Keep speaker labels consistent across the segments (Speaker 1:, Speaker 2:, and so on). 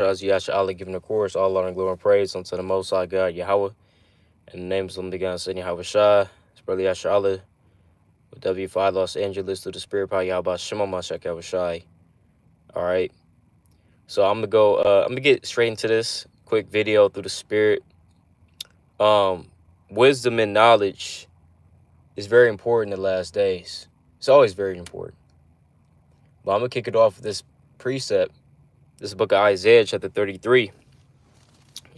Speaker 1: Yasha Allah giving the chorus, all honor and glory and praise unto the Most High God, Yahweh. In the name of the God, Son Yahweh Shai, it's Brother Yasha Allah, with W5 Los Angeles, through the Spirit Power Yahweh Shema Mashak Yahweh Shai. All right. So I'm gonna get straight into this quick video through the Spirit. Wisdom and knowledge is very important in the last days. It's always very important. But I'm gonna kick it off with this precept. This is the book of Isaiah, chapter 33,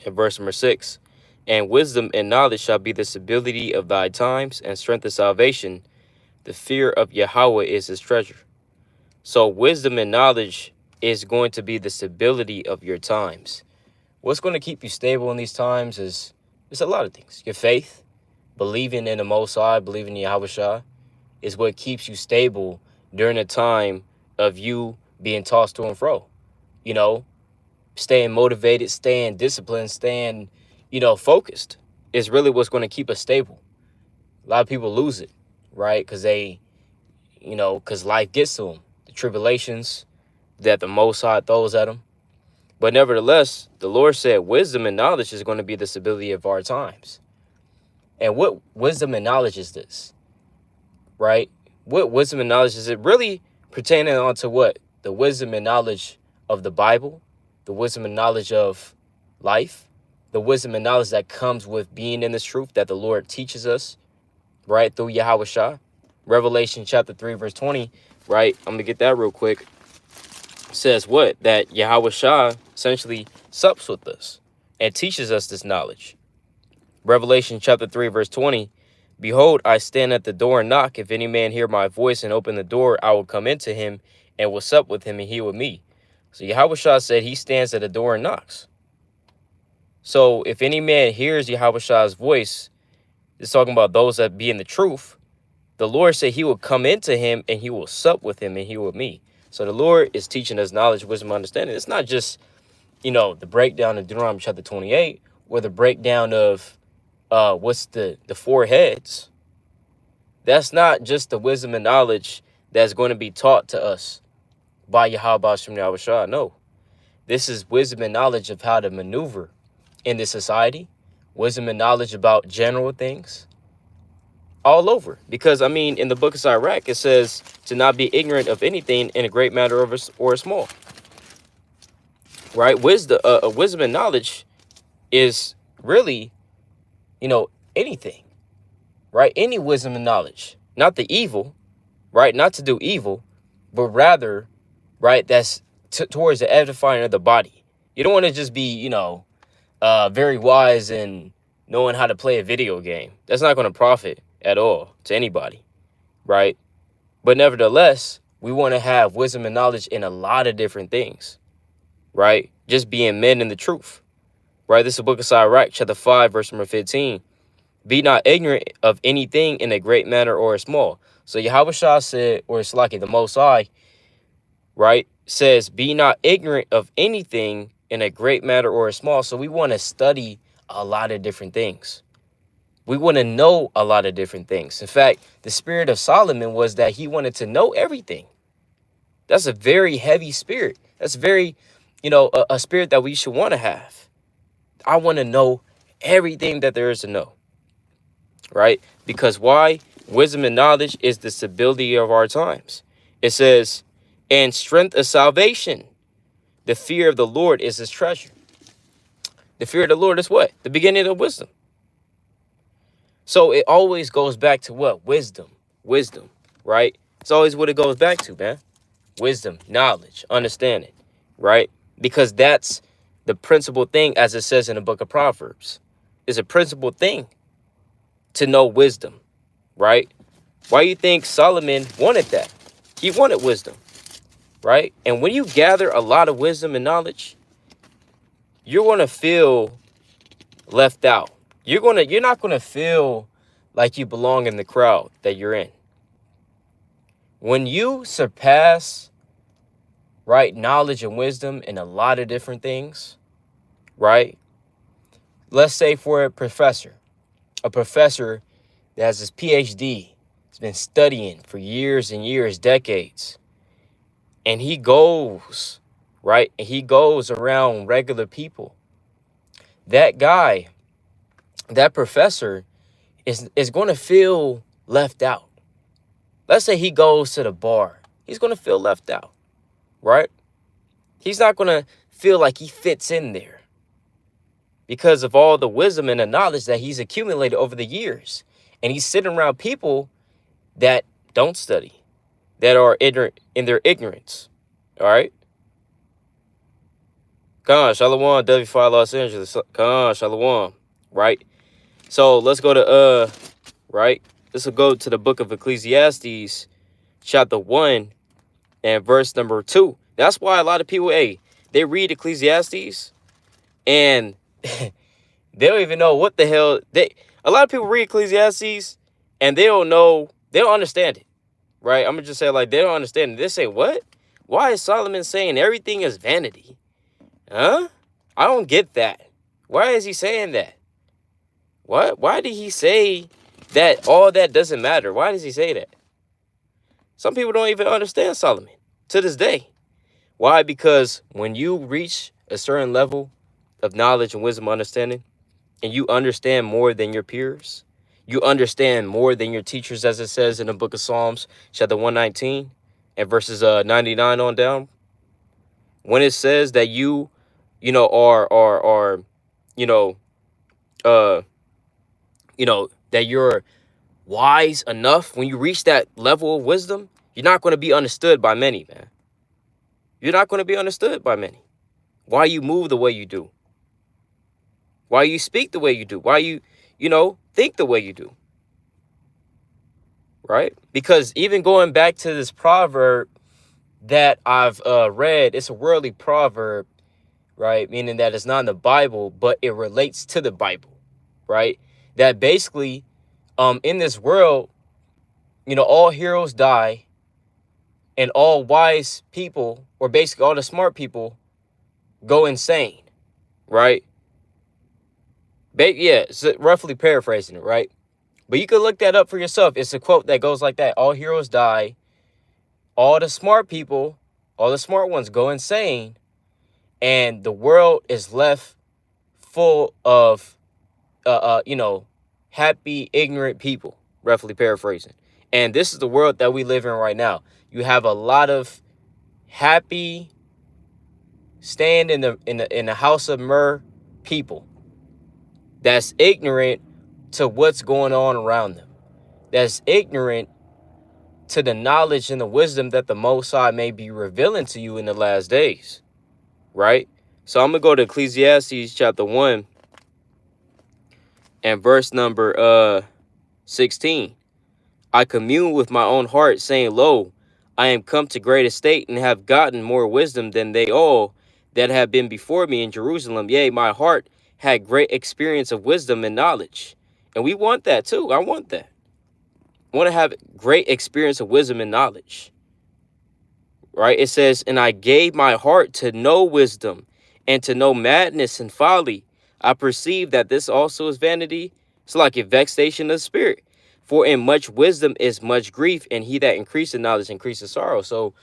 Speaker 1: and verse number 6. And wisdom and knowledge shall be the stability of thy times, and strength of salvation. The fear of Yahweh is his treasure. So wisdom and knowledge is going to be the stability of your times. What's going to keep you stable in these times is it's a lot of things. Your faith, believing in the Most High, believing in Yahweh Shai, is what keeps you stable during a time of you being tossed to and fro. You know, staying motivated, staying disciplined, staying, focused is really what's going to keep us stable. A lot of people lose it, right? Because because life gets to them. The tribulations that the Most High throws at them. But nevertheless, the Lord said wisdom and knowledge is going to be the stability of our times. And what wisdom and knowledge is this, right? What wisdom and knowledge is it really pertaining onto what? The wisdom and knowledge of the Bible, the wisdom and knowledge of life, the wisdom and knowledge that comes with being in this truth that the Lord teaches us, right, through Yahweh Shai. Revelation chapter 3, verse 20, right? I'm going to get that real quick. Says what? That Yahweh Shai essentially sups with us and teaches us this knowledge. Revelation chapter 3, verse 20. Behold, I stand at the door and knock. If any man hear my voice and open the door, I will come into him and will sup with him and he with me. So Yahweh Shai said he stands at the door and knocks. So if any man hears Yahweh Shai's voice, it's talking about those that be in the truth. The Lord said he will come into him and he will sup with him and he with me. So the Lord is teaching us knowledge, wisdom, understanding. It's not just, the breakdown of Deuteronomy chapter 28 or the breakdown of what's the four heads. That's not just the wisdom and knowledge that's going to be taught to us by Yahweh Shem Yahweh Shai. No, this is wisdom and knowledge of how to maneuver in this society, wisdom and knowledge about general things all over. Because, in the book of Sirach, it says to not be ignorant of anything in a great matter or a small. Right? Wisdom and knowledge is really, anything. Right? Any wisdom and knowledge. Not the evil, right? Not to do evil, but rather, right, that's towards the edifying of the body. You don't want to just be, very wise in knowing how to play a video game. That's not going to profit at all to anybody, right? But nevertheless, we want to have wisdom and knowledge in a lot of different things, right? Just being men in the truth, right? This is the book of Sirach, chapter 5, verse number 15. Be not ignorant of anything in a great matter or a small. So Yahweh Shai said, or it's like the Most High, right, says, be not ignorant of anything in a great matter or a small. So we want to study a lot of different things. We want to know a lot of different things. In fact, the spirit of Solomon was that he wanted to know everything. That's a very heavy spirit. That's very, a spirit that we should want to have. I want to know everything that there is to know. Right? Because why? Wisdom and knowledge is the stability of our times. It says, and strength of salvation. The fear of the Lord is his treasure. The fear of the Lord is what? The beginning of wisdom. So it always goes back to what? Wisdom, right? It's always what it goes back to, man. Wisdom, knowledge, understanding, right? Because that's the principal thing, as it says in the book of Proverbs. It's a principal thing to know wisdom, right? Why do you think Solomon wanted that? He wanted wisdom, right? And when you gather a lot of wisdom and knowledge, you're going to feel left out. You're not going to feel like you belong in the crowd that you're in. When you surpass, right, knowledge and wisdom in a lot of different things, right? Let's say for a professor that has his PhD, has been studying for years and years, decades, and he goes, right? And he goes around regular people. That guy, that professor is going to feel left out. Let's say he goes to the bar. He's going to feel left out, right? He's not going to feel like he fits in there because of all the wisdom and the knowledge that he's accumulated over the years. And he's sitting around people that don't study, that are ignorant in their ignorance, all right? Khan, Shalom, W5 Los Angeles. Khan, Shalom, right? So let's go to, right? This will go to the book of Ecclesiastes, chapter 1 and verse number 2. That's why a lot of people, they read Ecclesiastes and they don't even know what the hell a lot of people read Ecclesiastes and they don't understand it, right? I'm gonna just say, like, they don't understand it. They say, what? Why is Solomon saying everything is vanity? Huh? I don't get that. Why is he saying that? What? Why did he say that all that doesn't matter? Why does he say that? Some people don't even understand Solomon to this day. Why? Because when you reach a certain level of knowledge and wisdom understanding, and you understand more than your peers, you understand more than your teachers, as it says in the book of Psalms, chapter 119 and verses 99 on down, when it says that you are that you're wise enough, when you reach that level of wisdom, you're not going to be understood by many, man. You're not going to be understood by many. Why you move the way you do. Why you speak the way you do. Why you think the way you do. Right? Because even going back to this proverb that I've read, it's a worldly proverb, right? Meaning that it's not in the Bible, but it relates to the Bible, right? That basically, in this world, all heroes die and all wise people, or basically all the smart people, go insane, right? Yeah, it's roughly paraphrasing it, right? But you can look that up for yourself. It's a quote that goes like that. All heroes die. All the smart people, all the smart ones go insane. And the world is left full of, happy, ignorant people, roughly paraphrasing. And this is the world that we live in right now. You have a lot of happy, stand in the house of myrrh people that's ignorant to what's going on around them. That's ignorant to the knowledge and the wisdom that the Most High may be revealing to you in the last days, right? So I'm going to go to Ecclesiastes chapter 1 and verse number 16. I commune with my own heart, saying, Lo, I am come to great estate and have gotten more wisdom than they all that have been before me in Jerusalem. Yea, my heart had great experience of wisdom and knowledge. And we want that too. I want that. I want to have great experience of wisdom and knowledge. Right? It says, and I gave my heart to know wisdom and to know madness and folly. I perceive that this also is vanity. It's like a vexation of the spirit. For in much wisdom is much grief, and he that increases knowledge increases sorrow. So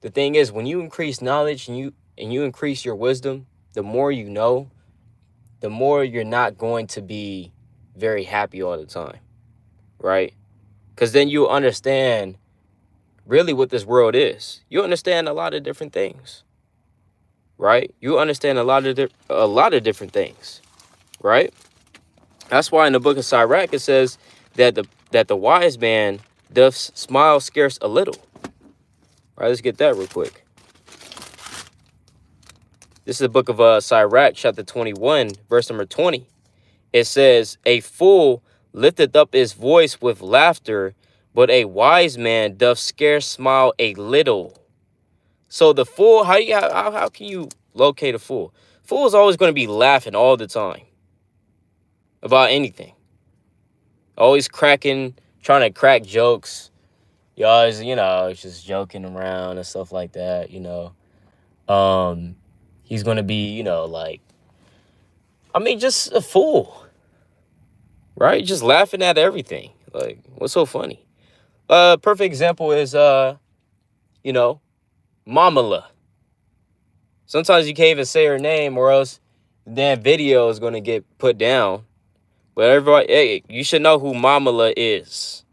Speaker 1: the thing is, when you increase knowledge and you increase your wisdom, the more you know, the more you're not going to be very happy all the time, right? Because then you understand really what this world is. You understand a lot of different things, right? You understand a lot of different things, right? That's why in the book of Sirach it says that the wise man doth smile scarce a little. All right, let's get that real quick. This is the book of Sirach, chapter 21, verse number 20. It says, a fool lifteth up his voice with laughter, but a wise man doth scarce smile a little. So the fool, how can you locate a fool? Fool is always going to be laughing all the time about anything. Always trying to crack jokes. You always, just joking around and stuff like that, He's going to be, just a fool, right? Just laughing at everything. Like, what's so funny? Perfect example is, Mamala. Sometimes you can't even say her name, or else the damn video is going to get put down. But everybody, hey, you should know who Mamala is.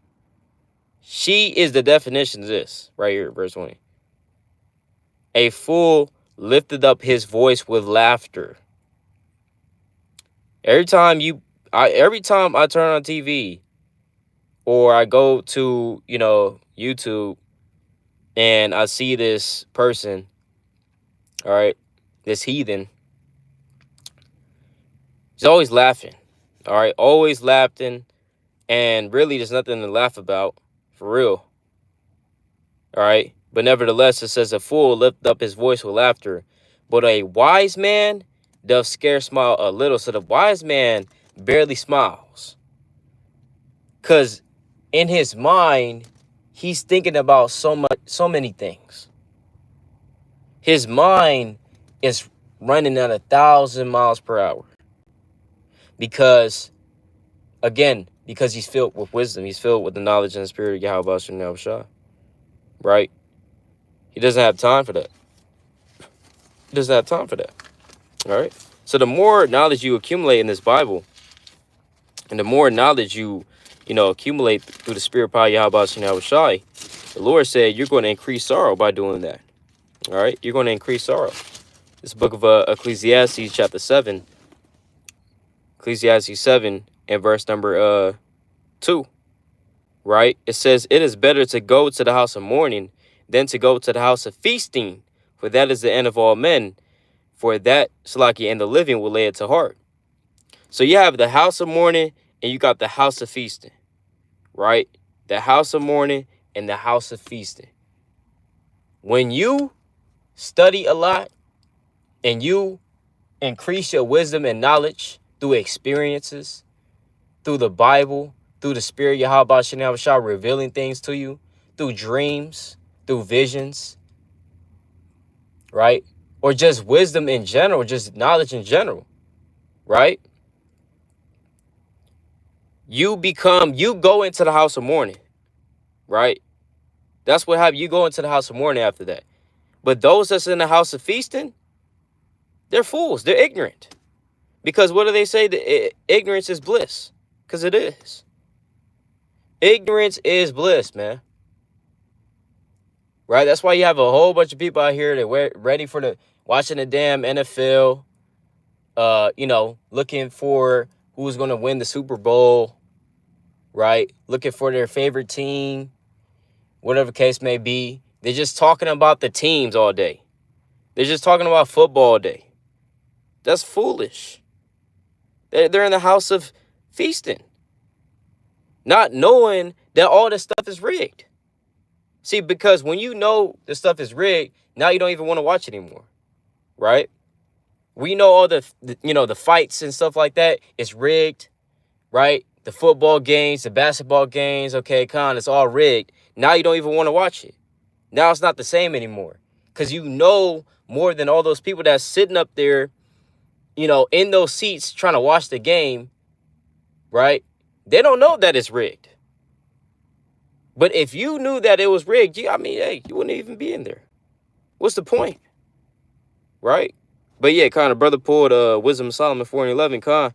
Speaker 1: She is the definition of this right here, verse 20. A fool lifted up his voice with laughter. Every time I turn on TV or I go to, YouTube, and I see this person, all right, this heathen, he's always laughing, all right, always laughing, and really there's nothing to laugh about, for real, all right? But nevertheless, it says, a fool lift up his voice with laughter, but a wise man doth scarce smile a little. So the wise man barely smiles, because in his mind, he's thinking about so many things. His mind is running at 1,000 miles per hour. Because, again, because he's filled with wisdom. He's filled with the knowledge and the spirit of Yahweh Shah. Right? He doesn't have time for that. He doesn't have time for that. All right? So the more knowledge you accumulate in this Bible, and the more knowledge you accumulate through the spirit of power Yahweh Shah, the Lord said you're going to increase sorrow by doing that. All right? You're going to increase sorrow. This book of Ecclesiastes chapter 7. Ecclesiastes 7 and verse number 2. Right? It says, it is better to go to the house of mourning than to go to the house of feasting, for that is the end of all men. For that, Salaki, and the living will lay it to heart. So you have the house of mourning and you got the house of feasting. Right? The house of mourning and the house of feasting. When you study a lot and you increase your wisdom and knowledge through experiences, through the Bible, through the spirit Yahweh Shah revealing things to you, through dreams, through visions, right? Or just wisdom in general, just knowledge in general, right? You go into the house of mourning, right? That's what happens. You go into the house of mourning after that. But those that's in the house of feasting, they're fools. They're ignorant. Because what do they say? Ignorance is bliss. Because it is. Ignorance is bliss, man. Right? That's why you have a whole bunch of people out here that ready for watching the damn NFL, looking for who's going to win the Super Bowl, right? Looking for their favorite team, whatever the case may be. They're just talking about the teams all day. They're just talking about football all day. That's foolish. They're in the house of feasting, not knowing that all this stuff is rigged. See, because when you know this stuff is rigged, now you don't even want to watch it anymore, right? We know all the fights and stuff like that. It's rigged, right? The football games, the basketball games, okay, it's all rigged. Now you don't even want to watch it. Now it's not the same anymore, because you know more than all those people that's sitting up there, in those seats trying to watch the game, right? They don't know that it's rigged. But if you knew that it was rigged, you wouldn't even be in there. What's the point? Right? But yeah, brother pulled Wisdom of Solomon 4:11,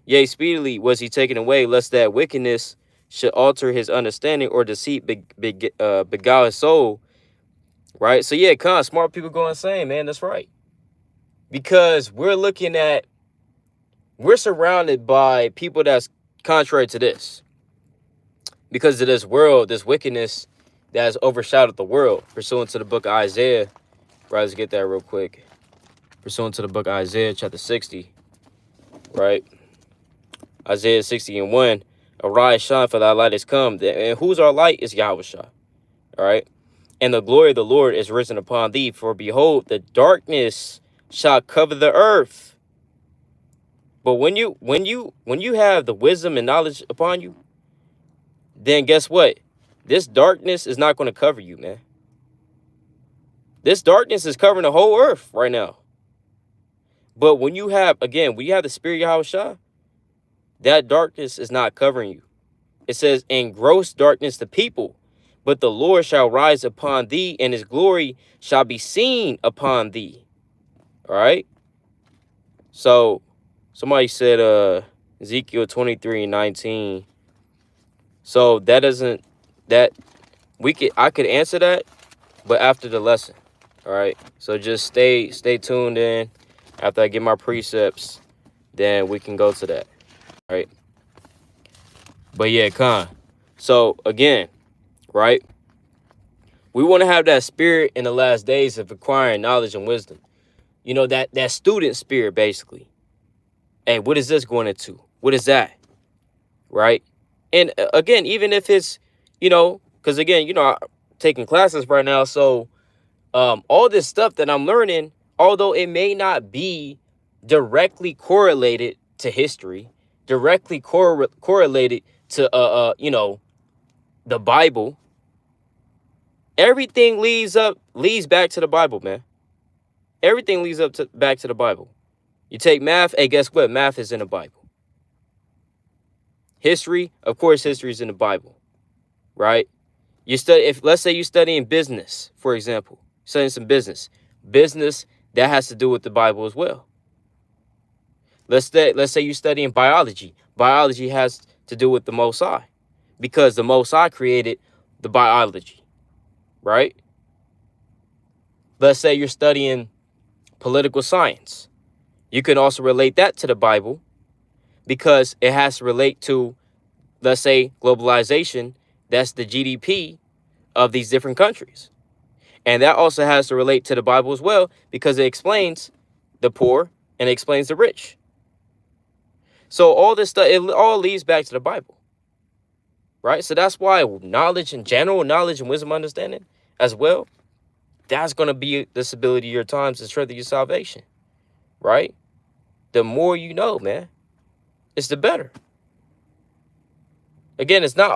Speaker 1: yea, speedily was he taken away, lest that wickedness should alter his understanding, or deceit beguile his soul. Right? So yeah, smart people go insane, man. That's right. Because we're surrounded by people that's contrary to this. Because of this world, this wickedness that has overshadowed the world, pursuant to the book of Isaiah. Right, let's get that real quick. Pursuant to the book of Isaiah, chapter 60. Right? Isaiah 60:1. Arise, shine, for thy light is come. And whose our light is Yahweh Shah. All right? And the glory of the Lord is risen upon thee. For behold, the darkness shall cover the earth. But when you have the wisdom and knowledge upon you, then guess what? This darkness is not going to cover you, man. This darkness is covering the whole earth right now. But when you have the spirit of Yahweh Shah, that darkness is not covering you. It says, in gross darkness the people, but the Lord shall rise upon thee, and his glory shall be seen upon thee. All right. So somebody said Ezekiel 23:19. So that doesn't that I could answer that, but after the lesson. All right. So just stay tuned in. After I get my precepts, then we can go to that. All right. But yeah, So again, right? We want to have that spirit in the last days of acquiring knowledge and wisdom. You know, that student spirit, basically. Hey, what is this going into? What is that? Right? And again, even if it's, because again, I'm taking classes right now. So all this stuff that I'm learning, although it may not be directly correlated to history, directly correlated to, the Bible, everything leads back to the Bible, man. Everything leads back to the Bible. You take math, hey, guess what? Math is in the Bible. History, of course, history is in the Bible, right? Let's say you're studying business, for example, studying some business, that has to do with the Bible as well. Let's say you're studying biology. Biology has to do with the Most High, because the Most High created the biology, right? Let's say you're studying political science. You can also relate that to the Bible, because it has to relate to, let's say, globalization. That's the GDP of these different countries. And that also has to relate to the Bible as well, because it explains the poor and it explains the rich. So all this stuff, it all leads back to the Bible, right? So that's why knowledge in general, knowledge and wisdom understanding as well, that's going to be the stability of your times, the strength of your salvation, right? The more you know, man, it's the better. Again, it's not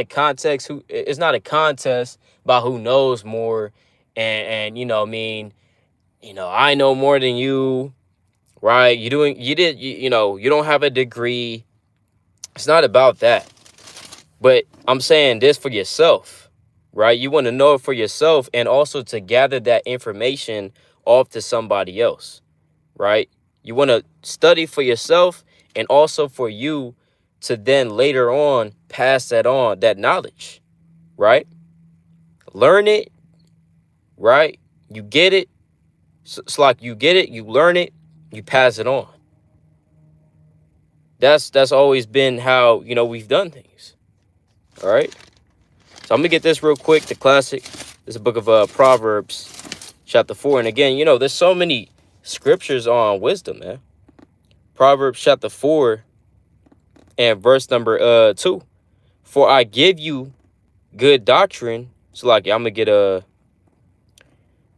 Speaker 1: a contest about who knows more, and I know more than you, right? You don't have a degree. It's not about that. But I'm saying this for yourself, right? You want to know it for yourself, and also to gather that information off to somebody else, right? You want to study for yourself, and also for you to then later on pass that knowledge, right? Learn it, right? You get it. It's like you get it, you learn it, you pass it on. That's always been how, we've done things. All right. So I'm gonna get this real quick. The classic. This is a book of Proverbs, chapter 4. And again, there's so many scriptures on wisdom, man. Proverbs chapter 4 and verse number 2. For I give you good doctrine. So like I'm gonna get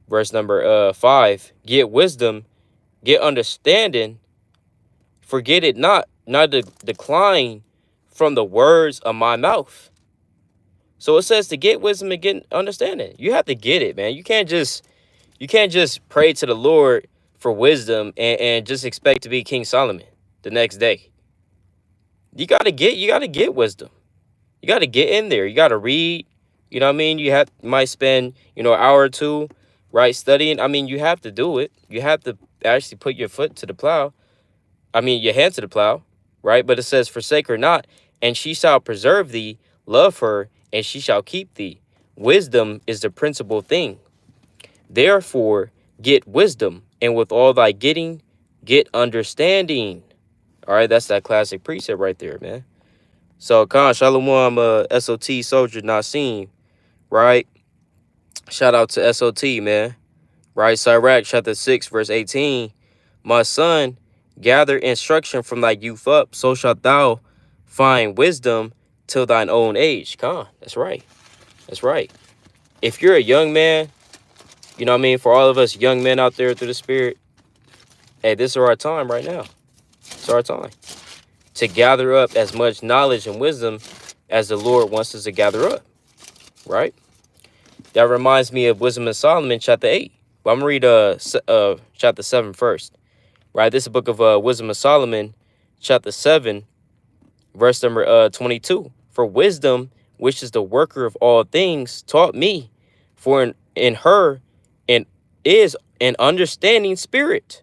Speaker 1: verse number 5. Get wisdom, get understanding, forget it not to decline from the words of my mouth. So it says to get wisdom and get understanding. You have to get it, man. You can't just pray to the Lord for wisdom and just expect to be King Solomon the next day. You gotta get wisdom. You gotta get in there. You gotta read. You know what I mean? You might spend, an hour or two, right, studying. I mean, you have to do it. You have to actually put your foot to the plow. I mean, your hand to the plow, right? But it says, forsake her not, and she shall preserve thee. Love her, and she shall keep thee. Wisdom is the principal thing. Therefore, get wisdom, and with all thy getting, get understanding. All right, that's that classic precept right there, man. So, Khan, Shalom, SOT soldier not seen, right? Shout out to SOT, man. Right, Sirach, chapter 6, verse 18. My son, gather instruction from thy youth up, so shalt thou find wisdom till thine own age. Khan, that's right. That's right. If you're a young man, for all of us young men out there through the Spirit, hey, this is our time right now. It's our time to gather up as much knowledge and wisdom as the Lord wants us to gather up, right? That reminds me of Wisdom of Solomon, chapter 8. But I'm going to read chapter 7 first, right? This is a book of Wisdom of Solomon, chapter 7, verse number 22. For wisdom, which is the worker of all things, taught me, for in her and is an understanding spirit.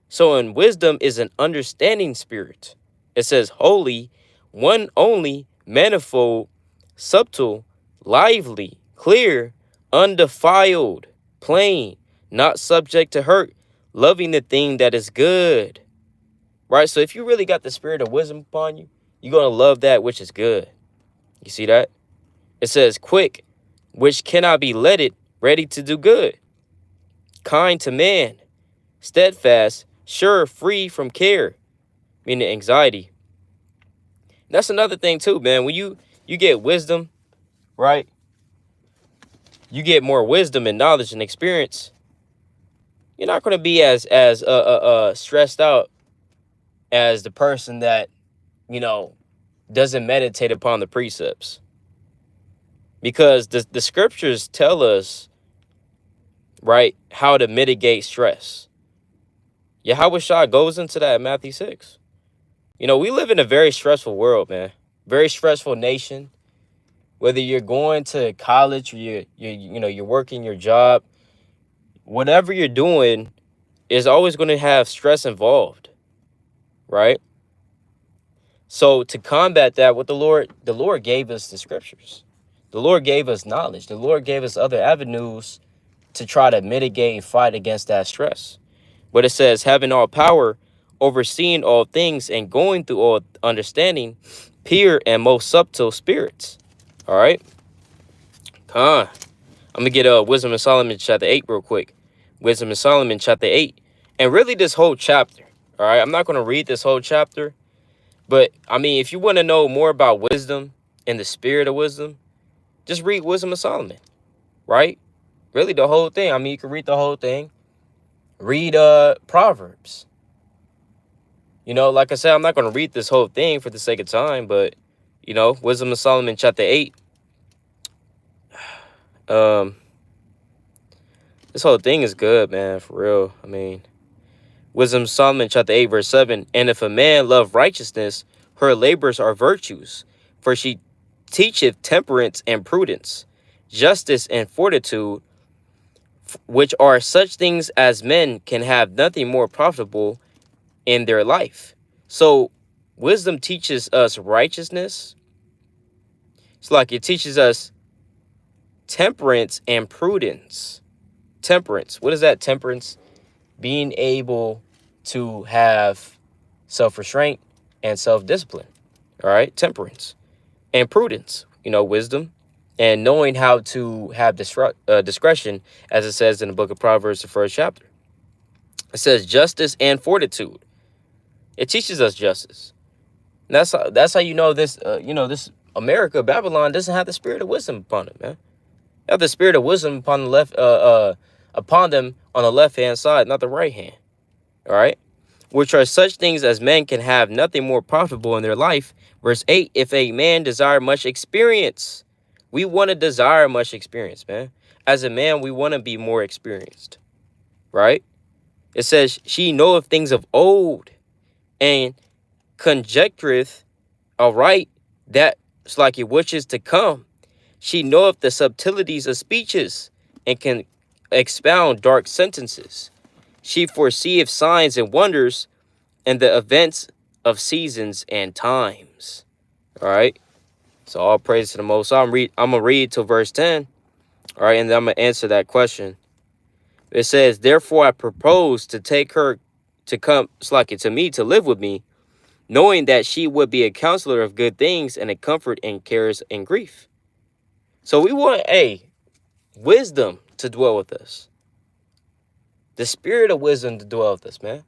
Speaker 1: So in wisdom is an understanding spirit. It says holy, one only, manifold, subtle, lively, clear, undefiled, plain, not subject to hurt, loving the thing that is good. Right? So if you really got the spirit of wisdom upon you, you're going to love that which is good. You see that? It says quick, which cannot be letted, ready to do good, kind to man, steadfast, sure, free from care, meaning anxiety. That's another thing too, man. When you get wisdom, right? You get more wisdom and knowledge and experience. You're not going to be as stressed out as the person that, you know, doesn't meditate upon the precepts. Because the scriptures tell us, right, how to mitigate stress. Yahweh Shah goes into that in Matthew 6. You know, we live in a very stressful world, man. Very stressful nation. Whether you're going to college or you're working your job, whatever you're doing is always going to have stress involved, right? So to combat that, what the Lord gave us the scriptures. The Lord gave us knowledge. The Lord gave us other avenues to try to mitigate and fight against that stress. But it says, having all power, overseeing all things, and going through all understanding, pure and most subtle spirits. All right. I'm gonna get Wisdom of Solomon chapter 8 real quick. Wisdom of Solomon chapter 8, and really this whole chapter. All right. I'm not gonna read this whole chapter, but I mean, if you want to know more about wisdom and the spirit of wisdom, just read Wisdom of Solomon. Right. Really the whole thing. I mean, you can read the whole thing. Read Proverbs. You know, like I said, I'm not going to read this whole thing for the sake of time, but, you know, Wisdom of Solomon chapter 8. This whole thing is good, man, for real. I mean, Wisdom of Solomon chapter 8, verse 7. And if a man love righteousness, her labors are virtues, for she teacheth temperance and prudence, justice and fortitude, which are such things as men can have nothing more profitable in their life. So wisdom teaches us righteousness. It's like it teaches us temperance and prudence. Temperance. What is that? Temperance? Being able to have self-restraint and self-discipline. All right. Temperance and prudence. You know, wisdom and knowing how to have discretion, as it says in the book of Proverbs, the first chapter. It says justice and fortitude. It teaches us justice. And that's how you know this. This America, Babylon doesn't have the spirit of wisdom upon it, man. They have the spirit of wisdom upon the left, upon them on the left hand side, not the right hand. All right, which are such things as men can have nothing more profitable in their life. Verse 8: if a man desire much experience, we want to desire much experience, man. As a man, we want to be more experienced, right? It says she knoweth things of old, and conjectureth aright that it's like it which is to come. She knoweth the subtleties of speeches, and can expound dark sentences. She foreseeth signs and wonders, and the events of seasons and times. All right. So all praise to the Most High. I'm gonna read till verse 10. All right, and then I'm gonna answer that question. It says, therefore I propose to take her to come, it's like it to me, to live with me, knowing that she would be a counselor of good things and a comfort in cares and grief. So we want wisdom to dwell with us. The spirit of wisdom to dwell with us, man.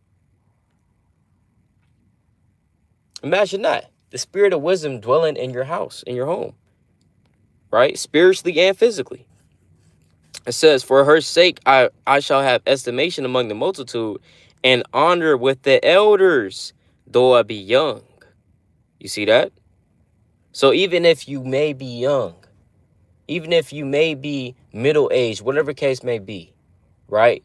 Speaker 1: Imagine that. The spirit of wisdom dwelling in your house, in your home. Right? Spiritually and physically. It says, for her sake, I shall have estimation among the multitude and honor with the elders, though I be young. You see that? So even if you may be young, even if you may be middle-aged, whatever case may be, right?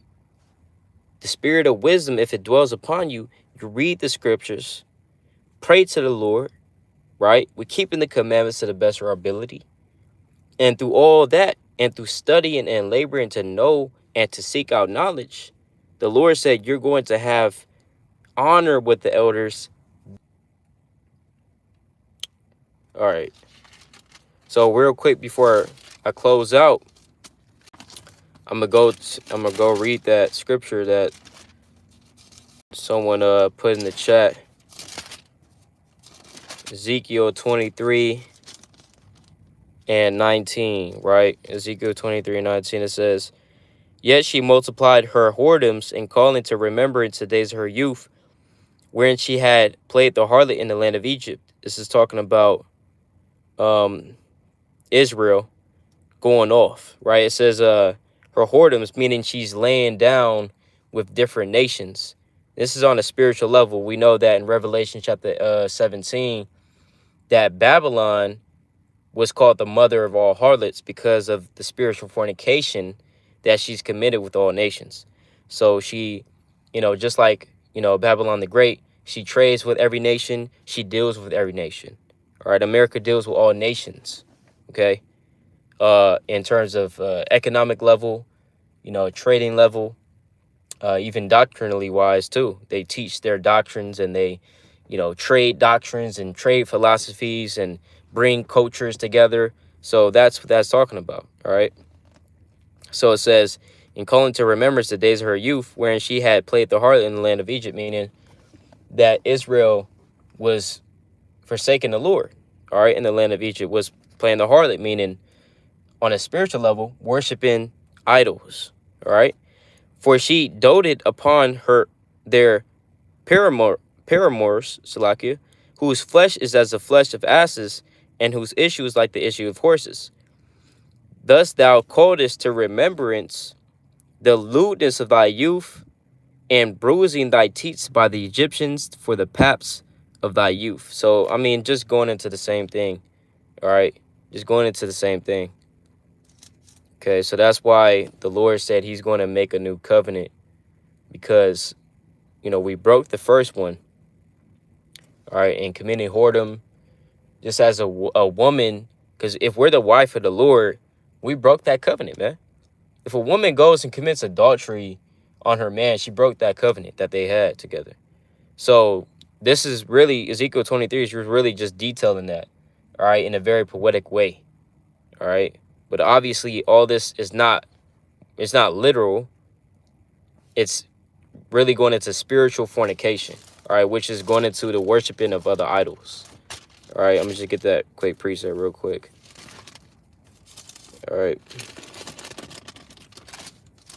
Speaker 1: The spirit of wisdom, if it dwells upon you, you read the scriptures, pray to the Lord, right? We're keeping the commandments to the best of our ability. And through all that, and through studying and laboring to know and to seek out knowledge, The Lord said you're going to have honor with the elders. All right. So real quick before I close out, I'm gonna go read that scripture that someone put in the chat. Ezekiel 23 and 19, right? Ezekiel 23 and 19, it says, "Yet she multiplied her whoredoms and calling to remembrance the days of her youth, wherein she had played the harlot in the land of Egypt." This is talking about Israel going off, right? It says her whoredoms, meaning she's laying down with different nations. This is on a spiritual level. We know that in Revelation chapter 17, that Babylon was called the mother of all harlots because of the spiritual fornication that she's committed with all nations. So she, just like, Babylon the Great, she trades with every nation. She deals with every nation. All right. America deals with all nations. Okay. In terms of economic level, trading level, even doctrinally wise too. They teach their doctrines and they, trade doctrines and trade philosophies and bring cultures together. So that's what that's talking about. All right. So it says, in calling to remembrance the days of her youth, wherein she had played the harlot in the land of Egypt, meaning that Israel was forsaking the Lord. All right. In the land of Egypt was playing the harlot, meaning on a spiritual level, worshiping idols. All right. For she doted upon their paramours, Salakia, whose flesh is as the flesh of asses, and whose issue is like the issue of horses. Thus thou callest to remembrance the lewdness of thy youth, and bruising thy teats by the Egyptians for the paps of thy youth. So, I mean, just going into the same thing. All right. Just going into the same thing. Okay. So that's why the Lord said he's going to make a new covenant, because, we broke the first one. All right. And committing whoredom just as a woman, because if we're the wife of the Lord, we broke that covenant, man. If a woman goes and commits adultery on her man, she broke that covenant that they had together. So this is really, Ezekiel 23 is really just detailing that, all right, in a very poetic way, all right? But obviously all this is it's not literal. It's really going into spiritual fornication, all right, which is going into the worshiping of other idols. All right, I'm going to just get that quick preset real quick. All right.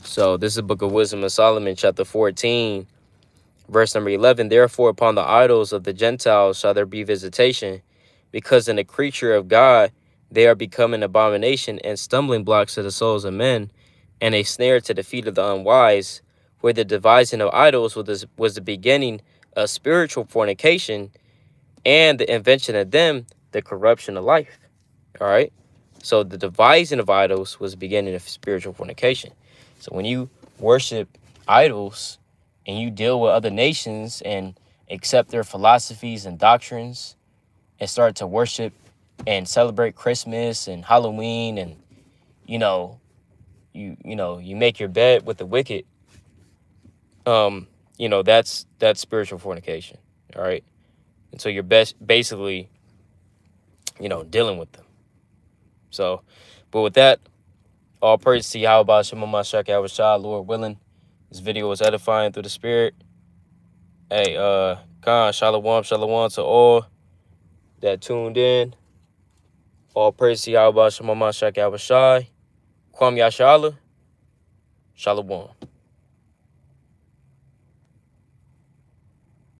Speaker 1: So this is the Book of Wisdom of Solomon, chapter 14, verse number 11. Therefore, upon the idols of the Gentiles shall there be visitation, because in the creature of God they are become an abomination and stumbling blocks to the souls of men, and a snare to the feet of the unwise, where the devising of idols was the beginning of spiritual fornication, and the invention of them, the corruption of life. All right. So the devising of idols was the beginning of spiritual fornication. So when you worship idols and you deal with other nations and accept their philosophies and doctrines and start to worship and celebrate Christmas and Halloween, and you make your bed with the wicked, that's spiritual fornication. All right. And so you're basically dealing with them. So, but with that, all praise to Yahweh Shema Mashak Yahushua, Lord willing. This video was edifying through the Spirit. Hey, Khan, shalom to all that tuned in. All praise to Yahweh Shema Mashak Yahushua. Kwam Yashala. Shalom.